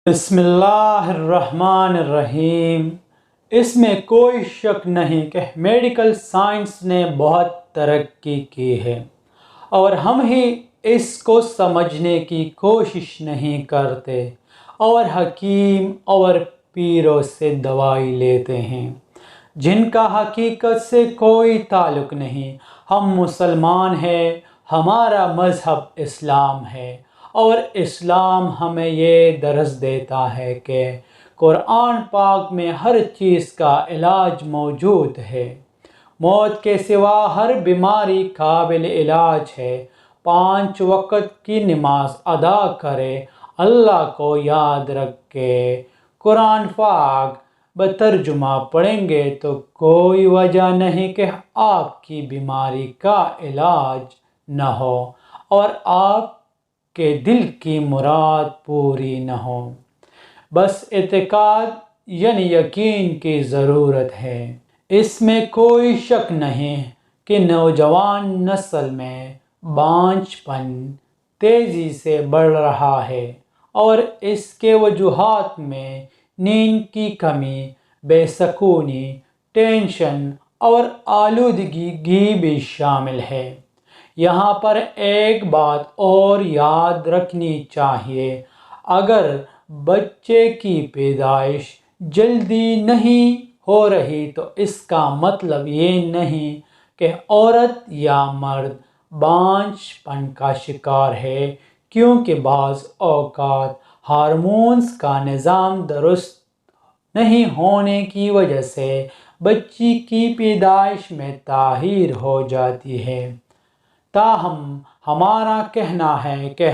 بسم اللہ الرحمن الرحیم۔ اس میں کوئی شک نہیں کہ میڈیکل سائنس نے بہت ترقی کی ہے اور ہم ہی اس کو سمجھنے کی کوشش نہیں کرتے اور حکیم اور پیروں سے دوائی لیتے ہیں جن کا حقیقت سے کوئی تعلق نہیں۔ ہم مسلمان ہیں، ہمارا مذہب اسلام ہے اور اسلام ہمیں یہ درس دیتا ہے کہ قرآن پاک میں ہر چیز کا علاج موجود ہے۔ موت کے سوا ہر بیماری قابل علاج ہے۔ 5 وقت کی نماز ادا کرے، اللہ کو یاد رکھے۔ قرآن پاک بترجمہ پڑھیں گے تو کوئی وجہ نہیں کہ آپ کی بیماری کا علاج نہ ہو اور آپ کے دل کی مراد پوری نہ ہو۔ بس اعتقاد یعنی یقین کی ضرورت ہے۔ اس میں کوئی شک نہیں کہ نوجوان نسل میں بانجھ پن تیزی سے بڑھ رہا ہے اور اس کے وجوہات میں نیند کی کمی، بے سکونی، ٹینشن اور آلودگی بھی شامل ہے۔ یہاں پر ایک بات اور یاد رکھنی چاہیے، اگر بچے کی پیدائش جلدی نہیں ہو رہی تو اس کا مطلب یہ نہیں کہ عورت یا مرد بانجھ پن کا شکار ہے، کیونکہ بعض اوقات ہارمونز کا نظام درست نہیں ہونے کی وجہ سے بچی کی پیدائش میں تاخیر ہو جاتی ہے۔ تاہم ہمارا کہنا ہے کہ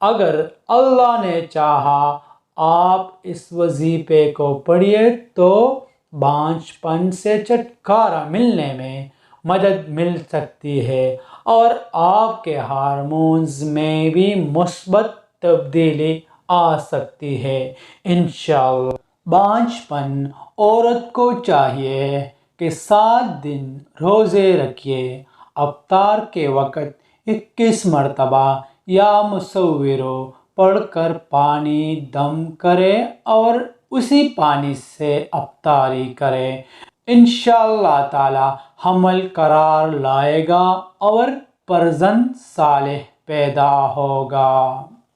اگر اللہ نے چاہا آپ اس وظیفے کو پڑھیے تو بانجھ پن سے چھٹکارا ملنے میں مدد مل سکتی ہے اور آپ کے ہارمونز میں بھی مثبت تبدیلی آ سکتی ہے انشاءاللہ۔ بانجھ پن عورت کو چاہیے کہ 7 دن روزے رکھے، افطار کے وقت 21 مرتبہ یا مصورو پڑھ کر پانی دم کرے اور اسی پانی سے افطاری کرے، انشاءاللہ تعالی حمل قرار لائے گا اور فرزند صالح پیدا ہوگا۔